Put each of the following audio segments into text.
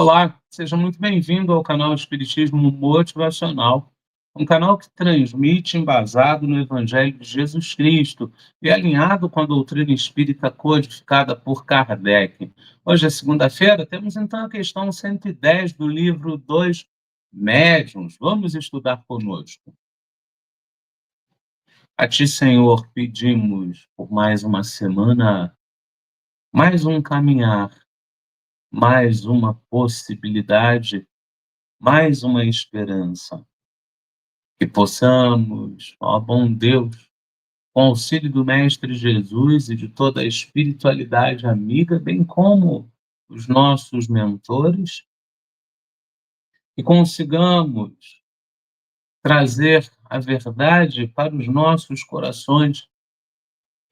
Olá, seja muito bem-vindo ao canal Espiritismo Motivacional, um canal que transmite embasado no Evangelho de Jesus Cristo e alinhado com a doutrina espírita codificada por Kardec. Hoje é segunda-feira, temos então a questão 110 do livro Dois Médiuns. Vamos estudar conosco. A Ti, Senhor, pedimos por mais uma semana, mais um caminhar, mais uma possibilidade, mais uma esperança. Que possamos, ó bom Deus, com o auxílio do Mestre Jesus e de toda a espiritualidade amiga, bem como os nossos mentores, que consigamos trazer a verdade para os nossos corações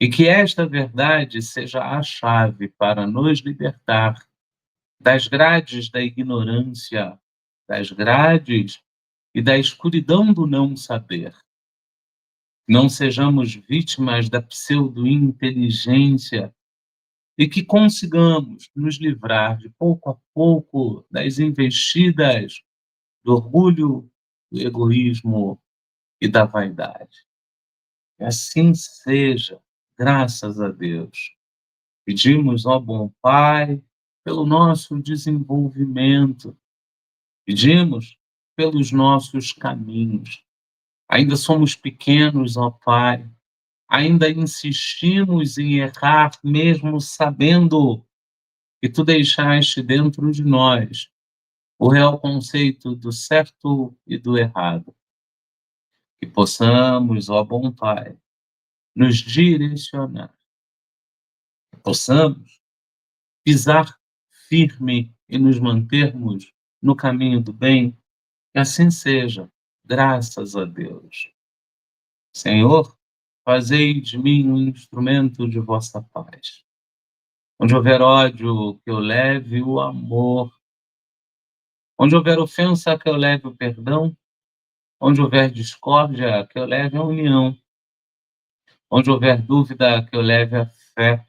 e que esta verdade seja a chave para nos libertar das grades da ignorância, das grades e da escuridão do não saber. Não sejamos vítimas da pseudo-inteligência e que consigamos nos livrar de pouco a pouco das investidas do orgulho, do egoísmo e da vaidade. Que assim seja, graças a Deus. Pedimos, ó bom Pai, pelo nosso desenvolvimento, pedimos pelos nossos caminhos. Ainda somos pequenos, ó Pai, ainda insistimos em errar, mesmo sabendo que tu deixaste dentro de nós o real conceito do certo e do errado. Que possamos, ó bom Pai, nos direcionar, que possamos pisar firme e nos mantermos no caminho do bem, que assim seja, graças a Deus. Senhor, fazei de mim um instrumento de vossa paz. Onde houver ódio, que eu leve o amor. Onde houver ofensa, que eu leve o perdão. Onde houver discórdia, que eu leve a união. Onde houver dúvida, que eu leve a fé.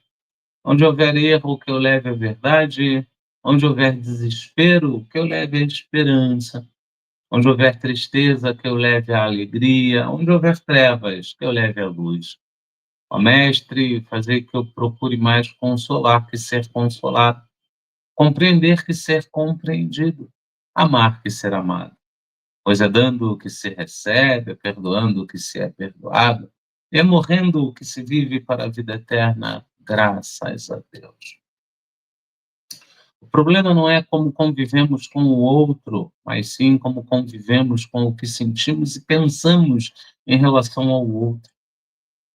Onde houver erro, que eu leve a verdade. Onde houver desespero, que eu leve a esperança. Onde houver tristeza, que eu leve a alegria. Onde houver trevas, que eu leve a luz. Ó Mestre, fazer que eu procure mais consolar que ser consolado. Compreender que ser compreendido, amar que ser amado. Pois é dando o que se recebe, é perdoando o que se é perdoado, e é morrendo o que se vive para a vida eterna, graças a Deus. O problema não é como convivemos com o outro, mas sim como convivemos com o que sentimos e pensamos em relação ao outro.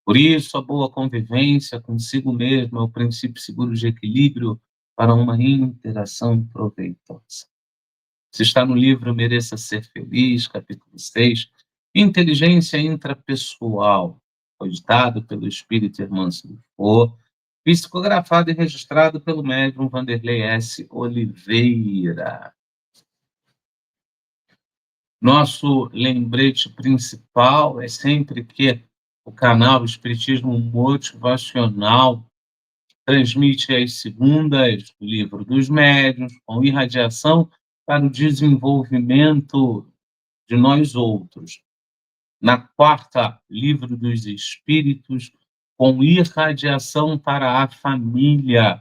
Por isso, a boa convivência consigo mesmo é o princípio seguro de equilíbrio para uma interação proveitosa. Se está no livro Mereça Ser Feliz, capítulo 6, Inteligência Intrapessoal, foi ditado pelo espírito Hermâncio Dufour, psicografado e registrado pelo médium Vanderlei S. Oliveira. Nosso lembrete principal é sempre que o canal Espiritismo Motivacional transmite às segundas o livro dos médiuns, com irradiação para o desenvolvimento de nós outros. Na quarta, livro dos espíritos, com irradiação para a família.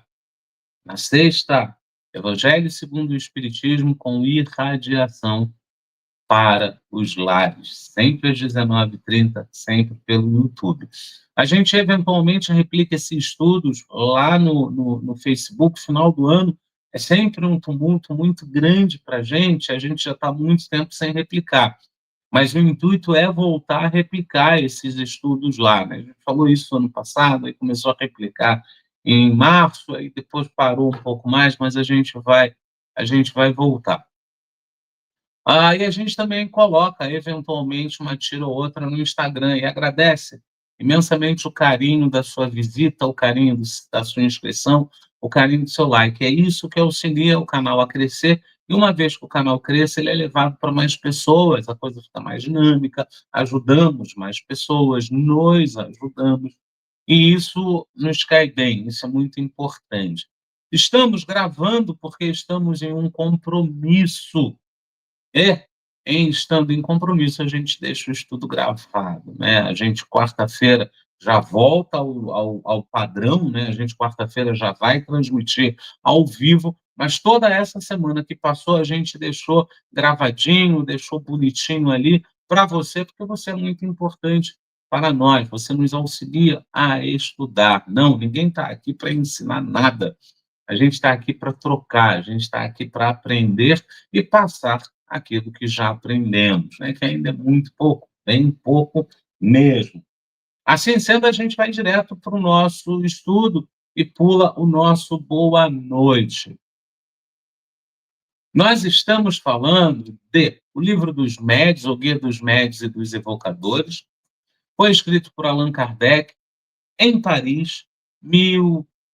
Na sexta, Evangelho segundo o Espiritismo, com irradiação para os lares, sempre às 19h30, sempre pelo YouTube. A gente eventualmente replica esses estudos lá no Facebook, final do ano, é sempre um tumulto muito grande para a gente já está há muito tempo sem replicar, mas o intuito é voltar a replicar esses estudos lá, né? A gente falou isso ano passado, aí começou a replicar em março, aí depois parou um pouco mais, mas a gente vai voltar. E a gente também coloca, eventualmente, uma tira ou outra no Instagram e agradece imensamente o carinho da sua visita, o carinho da sua inscrição, o carinho do seu like. É isso que auxilia o canal a crescer, e uma vez que o canal cresce, ele é levado para mais pessoas, a coisa fica mais dinâmica, ajudamos mais pessoas, nos ajudamos, e isso nos cai bem, isso é muito importante. Estamos gravando porque estamos em um compromisso. É, estando em compromisso, a gente deixa o estudo gravado, né? A gente, quarta-feira, já volta ao padrão, né? A gente, quarta-feira, já vai transmitir ao vivo, mas toda essa semana que passou, a gente deixou gravadinho, deixou bonitinho ali para você, porque você é muito importante para nós, você nos auxilia a estudar. Não, ninguém está aqui para ensinar nada. A gente está aqui para trocar, a gente está aqui para aprender e passar aquilo que já aprendemos, né? Que ainda é muito pouco, bem pouco mesmo. Assim sendo, a gente vai direto para o nosso estudo e pula o nosso boa noite. Nós estamos falando de O Livro dos Médiuns, ou Guia dos Médiuns e dos Evocadores, foi escrito por Allan Kardec em Paris,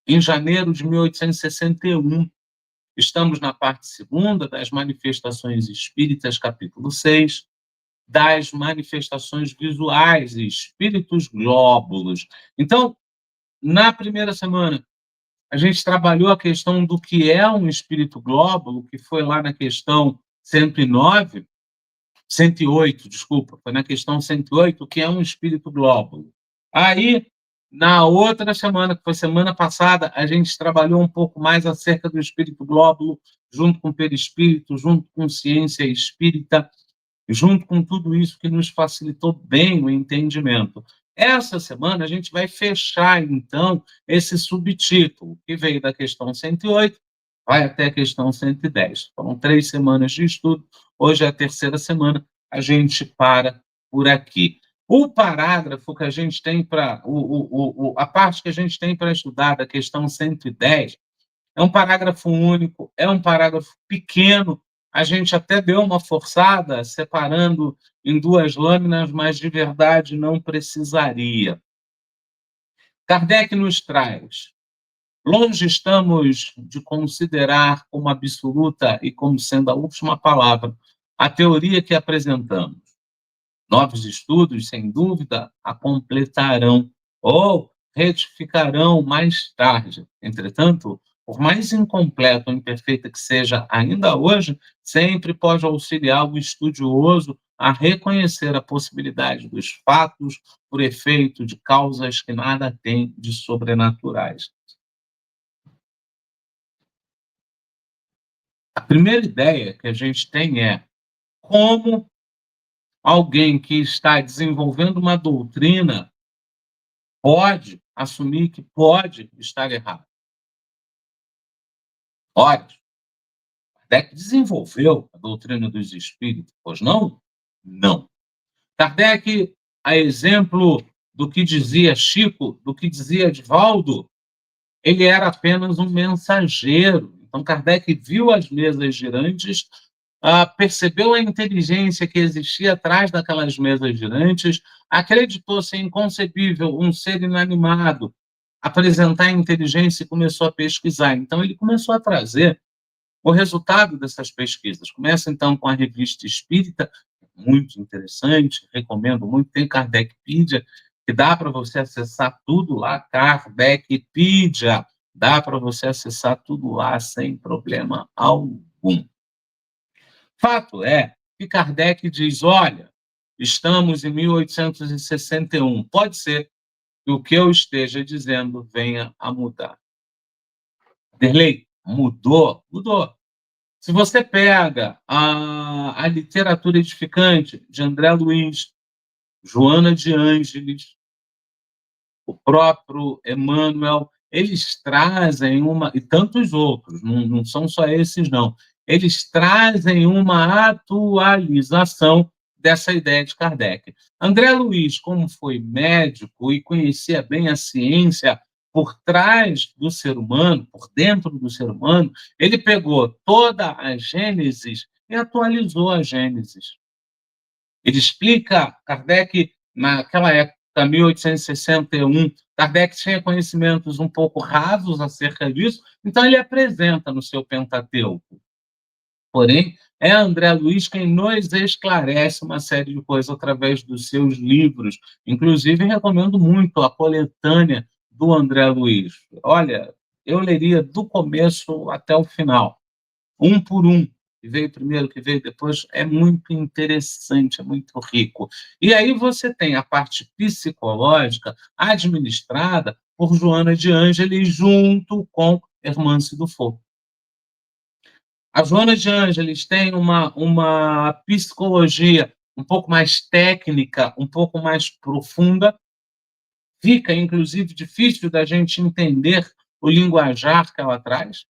em janeiro de 1861. Estamos na parte segunda das Manifestações Espíritas, capítulo 6, das manifestações visuais e espíritos glóbulos. Então, na primeira semana, a gente trabalhou a questão do que é um espírito glóbulo, que foi lá na questão 109, 108, desculpa, foi na questão 108, o que é um espírito glóbulo. Aí, na outra semana, que foi semana passada, a gente trabalhou um pouco mais acerca do espírito glóbulo, junto com o perispírito, junto com ciência espírita, junto com tudo isso que nos facilitou bem o entendimento. Essa semana a gente vai fechar, então, esse subtítulo, que veio da questão 108, vai até a questão 110. Foram 3 semanas de estudo, hoje é a terceira semana, a gente para por aqui. O parágrafo que a gente tem para, a parte que a gente tem para estudar da questão 110, é um parágrafo único, é um parágrafo pequeno, a gente até deu uma forçada, separando em 2 lâminas, mas de verdade não precisaria. Kardec nos traz: longe estamos de considerar como absoluta e como sendo a última palavra a teoria que apresentamos. Novos estudos, sem dúvida, a completarão ou retificarão mais tarde. Entretanto, por mais incompleta ou imperfeita que seja ainda hoje, sempre pode auxiliar o estudioso a reconhecer a possibilidade dos fatos por efeito de causas que nada têm de sobrenaturais. A primeira ideia que a gente tem é como alguém que está desenvolvendo uma doutrina pode assumir que pode estar errado. Ora, Kardec desenvolveu a doutrina dos espíritos, pois não? Não. Kardec, a exemplo do que dizia Chico, do que dizia Edvaldo, ele era apenas um mensageiro. Então, Kardec viu as mesas girantes, percebeu a inteligência que existia atrás daquelas mesas girantes, acreditou ser inconcebível um ser inanimado apresentar inteligência e começou a pesquisar. Então, ele começou a trazer o resultado dessas pesquisas. Começa, então, com a Revista Espírita, muito interessante, recomendo muito, tem Kardecpedia, que dá para você acessar tudo lá, Kardecpedia, dá para você acessar tudo lá sem problema algum. Fato é que Kardec diz, olha, estamos em 1861, pode ser que o que eu esteja dizendo venha a mudar. Derlei, mudou? Mudou. Se você pega a literatura edificante de André Luiz, Joana de Ângeles, o próprio Emmanuel, eles trazem uma, e tantos outros, não são só esses, não, eles trazem uma atualização dessa ideia de Kardec. André Luiz, como foi médico e conhecia bem a ciência por trás do ser humano, por dentro do ser humano, ele pegou toda a Gênesis e atualizou a Gênesis. Ele explica, Kardec, naquela época, 1861, Kardec tinha conhecimentos um pouco rasos acerca disso, então ele apresenta no seu Pentateuco. Porém, é André Luiz quem nos esclarece uma série de coisas através dos seus livros. Inclusive, recomendo muito a coletânea do André Luiz. Olha, eu leria do começo até o final, um por um, que veio primeiro, que veio depois, é muito interessante, é muito rico. E aí você tem a parte psicológica administrada por Joana de Ângeles junto com Hermance Dufour. A Joana de Ângeles tem uma psicologia um pouco mais técnica, um pouco mais profunda, fica inclusive difícil da gente entender o linguajar que ela traz.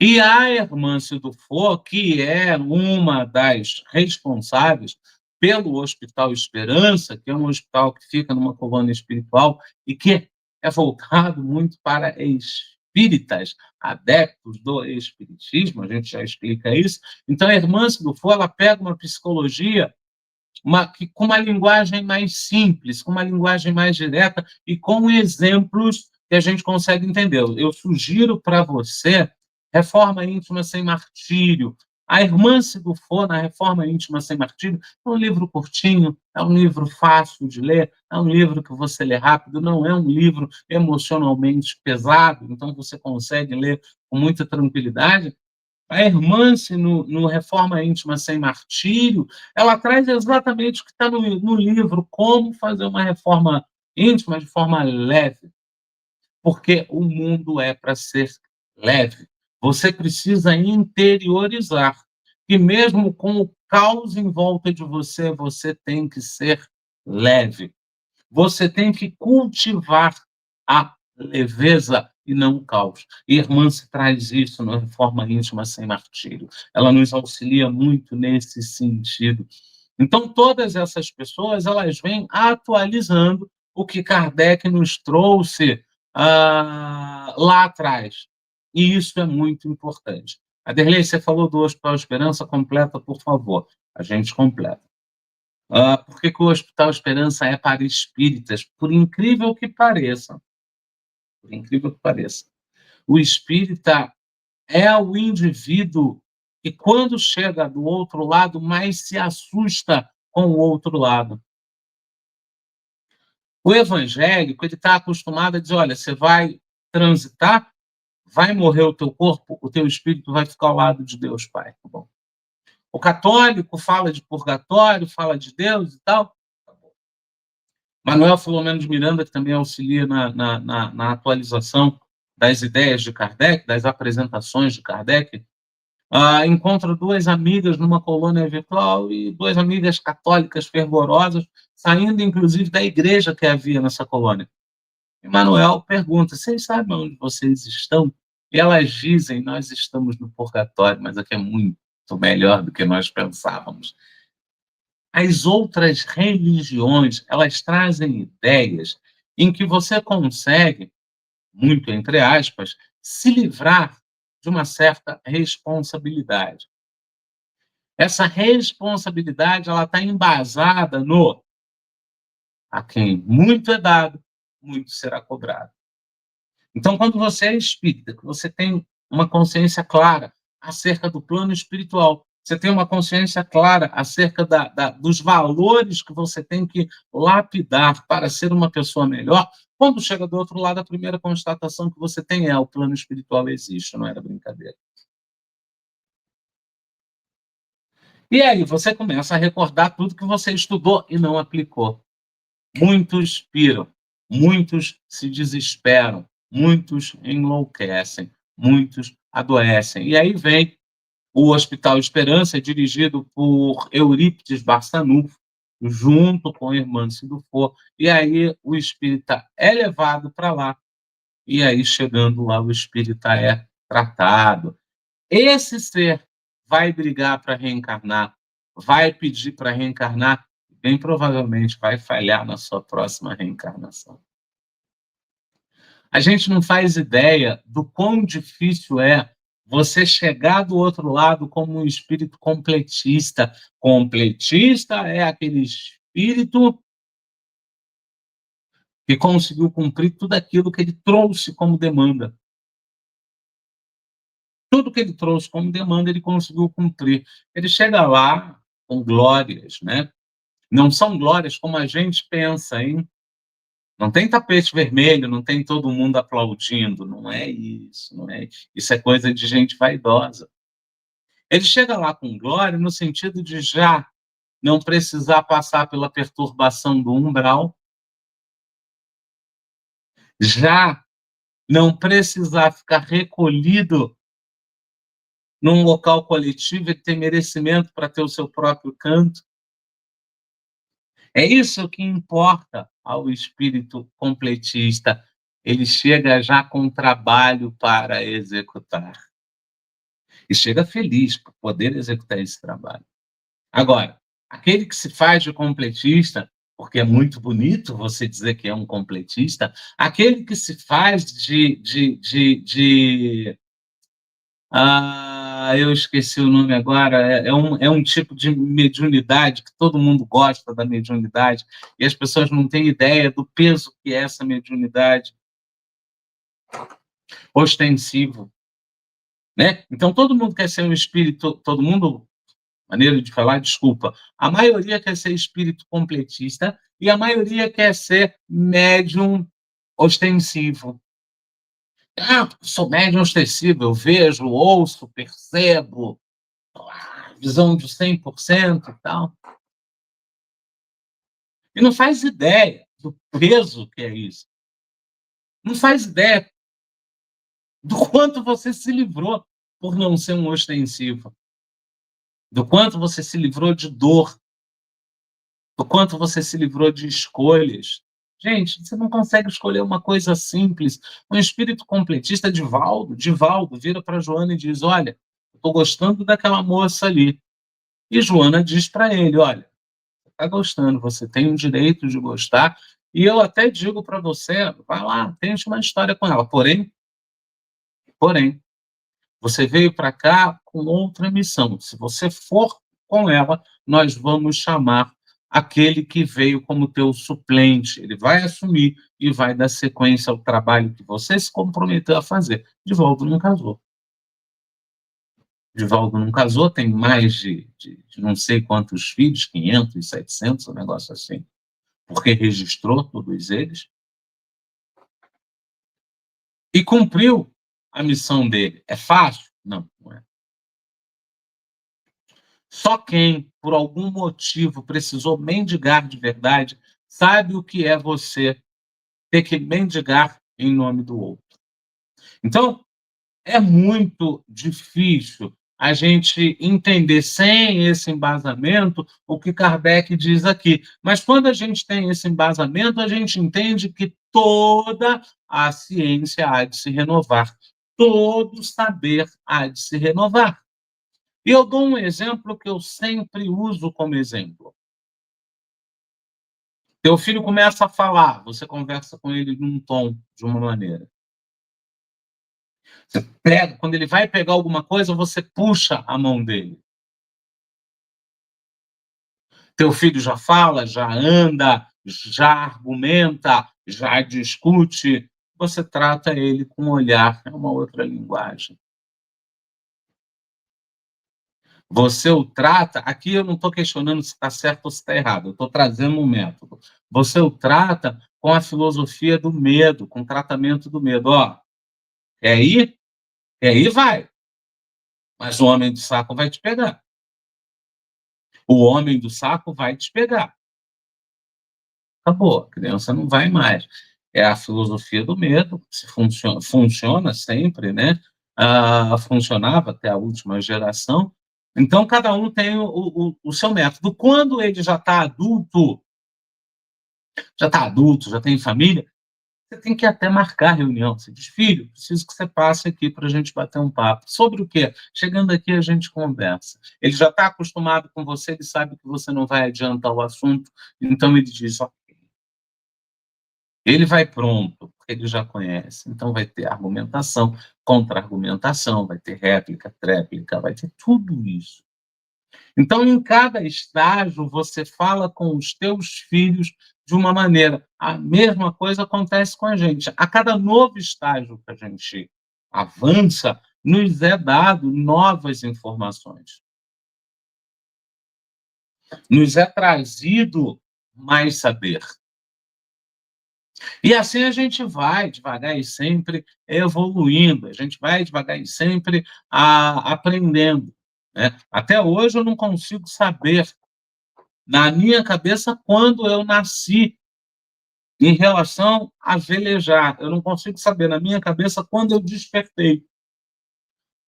E a Hermance Dufour, que é uma das responsáveis pelo Hospital Esperança, que é um hospital que fica numa colônia espiritual e que é voltado muito para espíritas, adeptos do espiritismo, a gente já explica isso. Então, a Hermance Dufour, ela pega uma psicologia com uma linguagem mais simples, com uma linguagem mais direta e com exemplos que a gente consegue entender. Eu sugiro para você Reforma Íntima Sem Martírio. A Hermance Dufour, na Reforma Íntima Sem Martírio, é um livro curtinho, é um livro fácil de ler, é um livro que você lê rápido, não é um livro emocionalmente pesado, então você consegue ler com muita tranquilidade. A Hermance, no Reforma Íntima Sem Martírio, ela traz exatamente o que está no livro, como fazer uma reforma íntima de forma leve, porque o mundo é para ser leve. Você precisa interiorizar que mesmo com o caos em volta de você, você tem que ser leve. Você tem que cultivar a leveza e não o caos. E Irmã se traz isso na Reforma Íntima Sem Martírio. Ela nos auxilia muito nesse sentido. Então, todas essas pessoas, elas vêm atualizando o que Kardec nos trouxe lá atrás. E isso é muito importante. Aderlei, você falou do Hospital Esperança, completa, por favor. A gente completa. Por que o Hospital Esperança é para espíritas? Por incrível que pareça, por incrível que pareça, o espírita é o indivíduo que, quando chega do outro lado, mais se assusta com o outro lado. O evangélico, ele está acostumado a dizer, olha, você vai transitar, vai morrer o teu corpo, o teu espírito vai ficar ao lado de Deus, Pai. Tá bom. O católico fala de purgatório, fala de Deus e tal. Manuel Filomeno de Miranda, que também auxilia na atualização das ideias de Kardec, das apresentações de Kardec, encontra duas amigas numa colônia virtual e duas amigas católicas fervorosas, saindo inclusive da igreja que havia nessa colônia. E Manuel pergunta, vocês sabem onde vocês estão? E elas dizem, nós estamos no purgatório, mas aqui é muito melhor do que nós pensávamos. As outras religiões, elas trazem ideias em que você consegue, muito entre aspas, se livrar de uma certa responsabilidade. Essa responsabilidade ela está embasada no a quem muito é dado, muito será cobrado. Então, quando você é espírita, que você tem uma consciência clara acerca do plano espiritual, você tem uma consciência clara acerca dos valores que você tem que lapidar para ser uma pessoa melhor, quando chega do outro lado, a primeira constatação que você tem é o plano espiritual existe, não era brincadeira. E aí você começa a recordar tudo que você estudou e não aplicou. Muitos piram, muitos se desesperam, muitos enlouquecem, muitos adoecem. E aí vem o Hospital Esperança, dirigido por Eurípides Barçanufo, junto com a irmã Dufour, e aí o espírita é levado para lá, e aí chegando lá o espírita é tratado. Esse ser vai brigar para reencarnar, vai pedir para reencarnar, bem provavelmente vai falhar na sua próxima reencarnação. A gente não faz ideia do quão difícil é você chegar do outro lado como um espírito completista. Completista é aquele espírito que conseguiu cumprir tudo aquilo que ele trouxe como demanda. Tudo que ele trouxe como demanda, ele conseguiu cumprir. Ele chega lá com glórias, né? Não são glórias como a gente pensa, hein? Não tem tapete vermelho, não tem todo mundo aplaudindo, não é isso, não é isso é coisa de gente vaidosa. Ele chega lá com glória no sentido de já não precisar passar pela perturbação do umbral, já não precisar ficar recolhido num local coletivo e ter merecimento para ter o seu próprio canto. É isso que importa ao espírito completista. Ele chega já com trabalho para executar. E chega feliz por poder executar esse trabalho. Agora, aquele que se faz de completista, porque é muito bonito você dizer que é um completista, aquele que se faz eu esqueci o nome agora, é um tipo de mediunidade que todo mundo gosta da mediunidade, e as pessoas não têm ideia do peso que é essa mediunidade ostensivo, né? Então todo mundo quer ser um espírito, todo mundo, maneira de falar, desculpa, a maioria quer ser espírito completista e a maioria quer ser médium ostensivo. Ah, sou médium ostensivo, eu vejo, ouço, percebo, visão de 100% e tal. E não faz ideia do peso que é isso. Não faz ideia do quanto você se livrou por não ser um ostensivo, do quanto você se livrou de dor, do quanto você se livrou de escolhas. Gente, você não consegue escolher uma coisa simples. Um espírito completista, Divaldo vira para Joana e diz: olha, estou gostando daquela moça ali. E Joana diz para ele: olha, está gostando, você tem o direito de gostar, e eu até digo para você, vai lá, tente uma história com ela. Porém, você veio para cá com outra missão. Se você for com ela, nós vamos chamar aquele que veio como teu suplente. Ele vai assumir e vai dar sequência ao trabalho que você se comprometeu a fazer. Divaldo não casou. Divaldo não casou, tem mais de não sei quantos filhos, 500, 700, um negócio assim, porque registrou todos eles e cumpriu a missão dele. É fácil? Não, não é. Só quem, por algum motivo, precisou mendigar de verdade, sabe o que é você ter que mendigar em nome do outro. Então, é muito difícil a gente entender sem esse embasamento o que Kardec diz aqui. Mas quando a gente tem esse embasamento, a gente entende que toda a ciência há de se renovar, todo saber há de se renovar. E eu dou um exemplo que eu sempre uso como exemplo. Teu filho começa a falar, você conversa com ele num tom, de uma maneira. Você pega, quando ele vai pegar alguma coisa, você puxa a mão dele. Teu filho já fala, já anda, já argumenta, já discute. Você trata ele com um olhar, é uma outra linguagem. Você o trata, aqui eu não estou questionando se está certo ou se está errado, eu estou trazendo um método. Você o trata com a filosofia do medo, com o tratamento do medo. Ó, quer ir? Quer ir, vai. Mas o homem do saco vai te pegar. O homem do saco vai te pegar. Acabou, a criança não vai mais. É a filosofia do medo, se funciona sempre, né? Funcionava até a última geração. Então, cada um tem o seu método. Quando ele já está adulto, já tem família, você tem que até marcar a reunião. Você diz: filho, preciso que você passe aqui para a gente bater um papo. Sobre o quê? Chegando aqui, a gente conversa. Ele já está acostumado com você, ele sabe que você não vai adiantar o assunto, então ele diz: ó, ele vai pronto, porque ele já conhece. Então vai ter argumentação, contra-argumentação, vai ter réplica, tréplica, vai ter tudo isso. Então, em cada estágio, você fala com os teus filhos de uma maneira. A mesma coisa acontece com a gente. A cada novo estágio que a gente avança, nos é dado novas informações. Nos é trazido mais saber. E assim a gente vai devagar e sempre evoluindo, a gente vai devagar e sempre aprendendo, né. Até hoje eu não consigo saber, na minha cabeça, quando eu nasci, em relação a velejar, eu não consigo saber na minha cabeça quando eu despertei,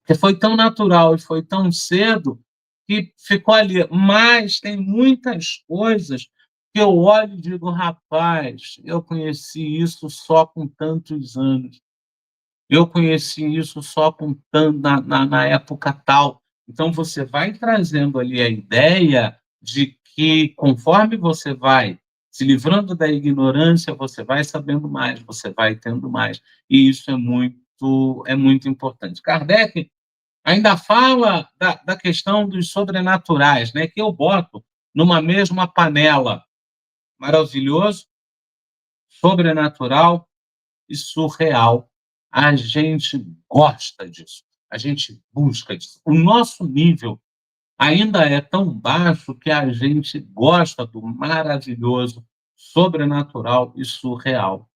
porque foi tão natural e foi tão cedo que ficou ali. Mas tem muitas coisas que eu olho e digo: "Rapaz, eu conheci isso só com tantos anos". Eu conheci isso só com na época tal. Então você vai trazendo ali a ideia de que conforme você vai se livrando da ignorância, você vai sabendo mais, você vai tendo mais, e isso é muito importante. Kardec ainda fala da questão dos sobrenaturais, né, que eu boto numa mesma panela, maravilhoso, sobrenatural e surreal. A gente gosta disso, a gente busca disso. O nosso nível ainda é tão baixo que a gente gosta do maravilhoso, sobrenatural e surreal.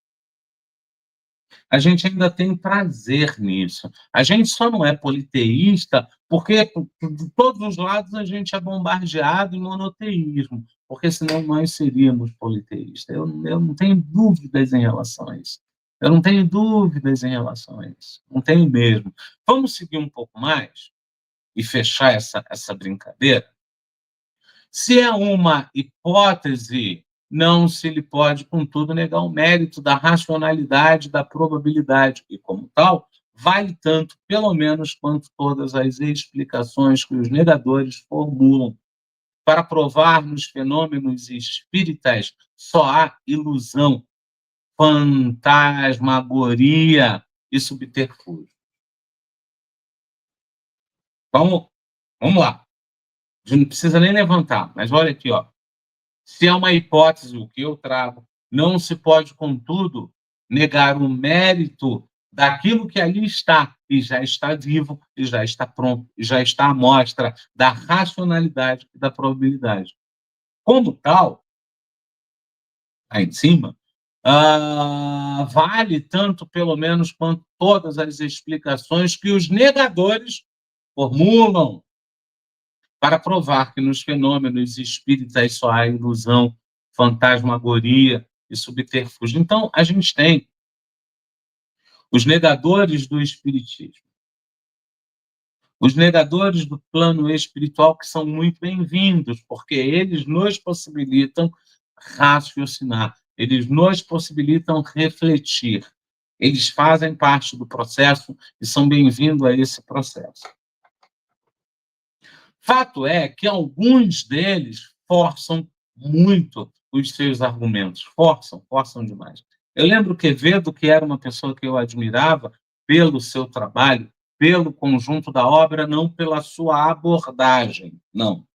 A gente ainda tem prazer nisso. A gente só não é politeísta porque de todos os lados a gente é bombardeado em monoteísmo, porque senão nós seríamos politeístas. Eu não tenho dúvidas em relação a isso. Eu não tenho dúvidas em relação a isso. Não tenho mesmo. Vamos seguir um pouco mais e fechar essa brincadeira? Se é uma hipótese, não se lhe pode, contudo, negar o mérito da racionalidade, da probabilidade, e, como tal, vale tanto, pelo menos, quanto todas as explicações que os negadores formulam. Para provar nos fenômenos espíritas só há ilusão, fantasmagoria e subterfúgio. Vamos, vamos lá. A gente não precisa nem levantar, mas olha aqui, ó. Se é uma hipótese o que eu trago, não se pode, contudo, negar o mérito daquilo que ali está, e já está vivo, e já está pronto, e já está à mostra da racionalidade e da probabilidade. Como tal, aí em cima, vale tanto, pelo menos, quanto todas as explicações que os negadores formulam para provar que nos fenômenos espíritas só há ilusão, fantasmagoria e subterfúgio. Então, a gente tem os negadores do espiritismo, os negadores do plano espiritual, que são muito bem-vindos, porque eles nos possibilitam raciocinar, eles nos possibilitam refletir, eles fazem parte do processo e são bem-vindos a esse processo. Fato é que alguns deles forçam muito os seus argumentos, forçam demais. Eu lembro Quevedo, que era uma pessoa que eu admirava pelo seu trabalho, pelo conjunto da obra, não pela sua abordagem, não.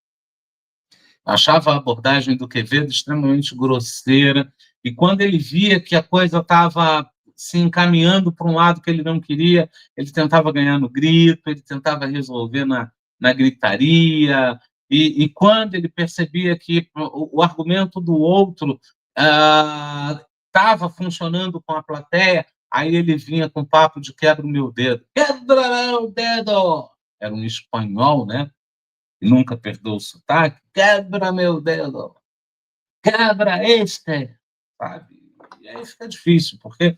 Achava a abordagem do Quevedo extremamente grosseira, e quando ele via que a coisa estava se encaminhando para um lado que ele não queria, ele tentava ganhar no grito, ele tentava resolver na gritaria, e quando ele percebia que o argumento do outro estava funcionando com a plateia, aí ele vinha com papo de quebra o meu dedo. Quebra o dedo! Era um espanhol, né? Nunca perdoou o sotaque, quebra meu dedo, quebra este, sabe? E aí fica difícil, porque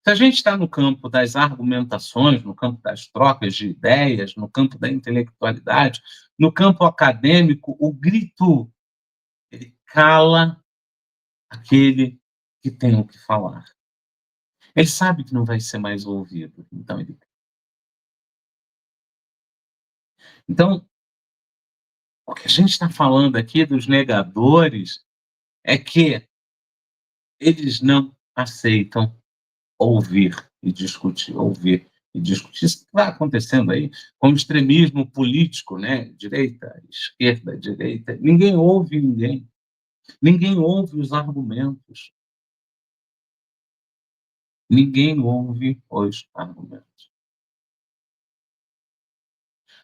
se a gente está no campo das argumentações, no campo das trocas de ideias, no campo da intelectualidade, no campo acadêmico, o grito, ele cala aquele que tem o que falar. Ele sabe que não vai ser mais ouvido, então ele... Então, o que a gente está falando aqui dos negadores é que eles não aceitam ouvir e discutir. Isso que está acontecendo aí com o extremismo político, né? Direita, esquerda, direita. Ninguém ouve ninguém. Ninguém ouve os argumentos. Ninguém ouve os argumentos.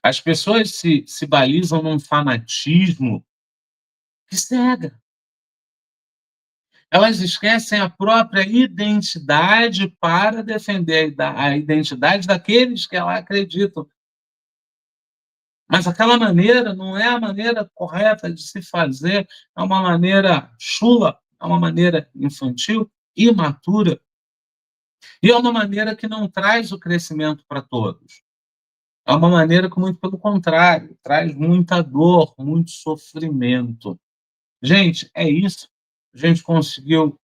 As pessoas se balizam num fanatismo que cega. Elas esquecem a própria identidade para defender a identidade daqueles que elas acreditam. Mas aquela maneira não é a maneira correta de se fazer, é uma maneira chula, é uma maneira infantil, imatura, e é uma maneira que não traz o crescimento para todos. É uma maneira que, muito pelo contrário, traz muita dor, muito sofrimento. Gente, é isso. A gente conseguiu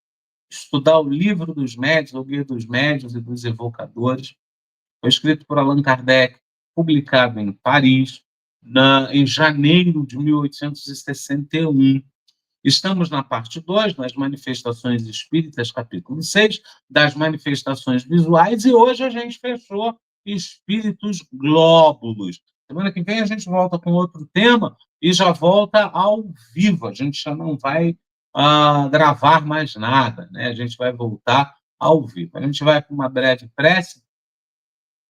estudar o livro dos médios, o Guia dos Médios e dos Evocadores. Foi escrito por Allan Kardec, publicado em Paris, em janeiro de 1861. Estamos na parte 2, nas manifestações espíritas, capítulo 6, das manifestações visuais, e hoje a gente fechou espíritos glóbulos. Semana que vem a gente volta com outro tema e já volta ao vivo. A gente já não vai gravar mais nada, né? A gente vai voltar ao vivo. A gente vai para uma breve prece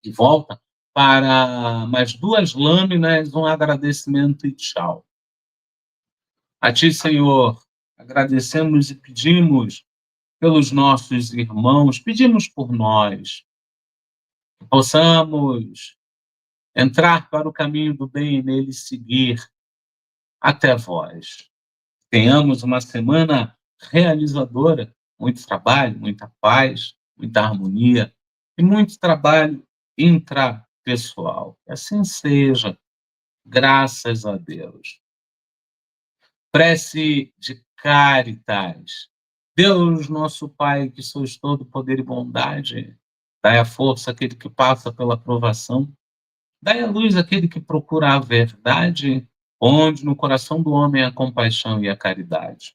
e volta para mais 2 lâminas, um agradecimento e tchau. A Ti, Senhor, agradecemos e pedimos pelos nossos irmãos, pedimos por nós, que possamos entrar para o caminho do bem e nele seguir até vós. Tenhamos uma semana realizadora, muito trabalho, muita paz, muita harmonia e muito trabalho intrapessoal. Que assim seja, graças a Deus. Prece de Caritas. Deus, nosso Pai, que sois todo poder e bondade, dai a força àquele que passa pela provação, dai a luz àquele que procura a verdade, onde no coração do homem a compaixão e a caridade.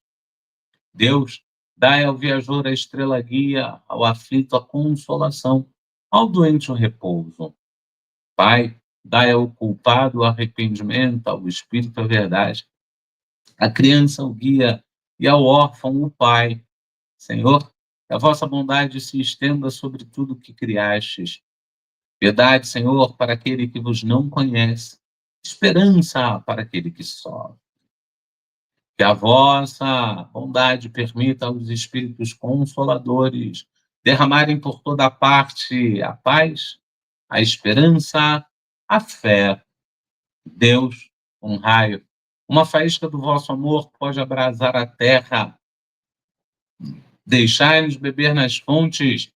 Deus, dai ao viajor a estrela guia, ao aflito a consolação, ao doente o repouso. Pai, dai ao culpado o arrependimento, ao espírito a verdade, à criança o guia e ao órfão o pai. Senhor, que a vossa bondade se estenda sobre tudo o que criastes. Piedade, Senhor, para aquele que vos não conhece. Esperança para aquele que sofre. Que a vossa bondade permita aos Espíritos Consoladores derramarem por toda parte a paz, a esperança, a fé. Deus, um raio, uma faísca do vosso amor pode abrasar a terra. Deixai-nos beber nas fontes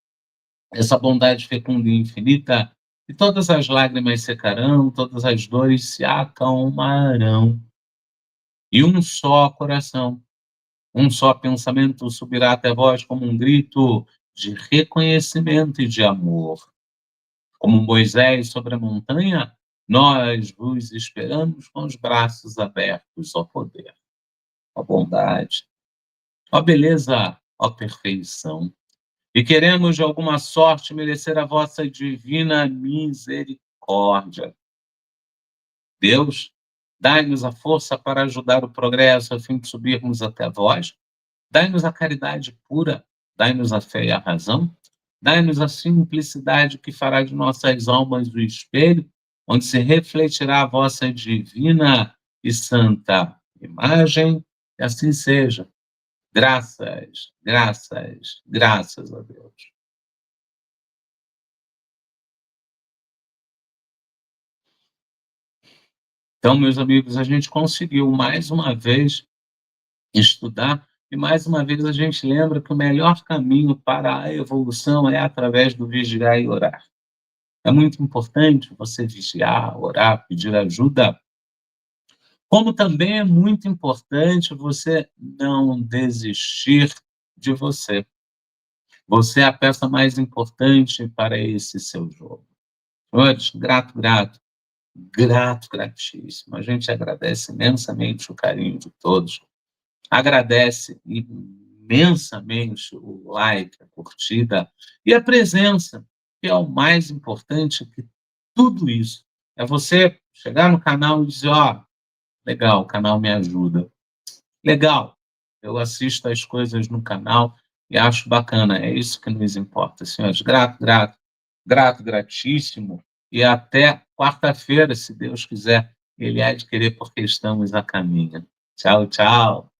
essa bondade fecunda e infinita, e todas as lágrimas secarão, todas as dores se acalmarão. E um só coração, um só pensamento subirá até vós como um grito de reconhecimento e de amor. Como Moisés sobre a montanha, nós vos esperamos com os braços abertos, ó poder, ó bondade, ó beleza, ó perfeição. E queremos, de alguma sorte, merecer a vossa divina misericórdia. Deus, dai-nos a força para ajudar o progresso, a fim de subirmos até vós. Dai-nos a caridade pura, dai-nos a fé e a razão. Dai-nos a simplicidade que fará de nossas almas o espelho, onde se refletirá a vossa divina e santa imagem. E assim seja. Graças, graças, graças a Deus. Então, meus amigos, a gente conseguiu mais uma vez estudar e mais uma vez a gente lembra que o melhor caminho para a evolução é através do vigiar e orar. É muito importante você vigiar, orar, pedir ajuda, como também é muito importante você não desistir de você. Você é a peça mais importante para esse seu jogo. Senhores, grato, grato. Grato, gratíssimo. A gente agradece imensamente o carinho de todos, agradece imensamente o like, a curtida e a presença, que é o mais importante que tudo isso. É você chegar no canal e dizer, ó, legal, o canal me ajuda. Legal, eu assisto as coisas no canal e acho bacana, é isso que nos importa, senhores. Grato, grato, grato, gratíssimo, e até quarta-feira, se Deus quiser, Ele há de querer, porque estamos a caminho. Tchau, tchau.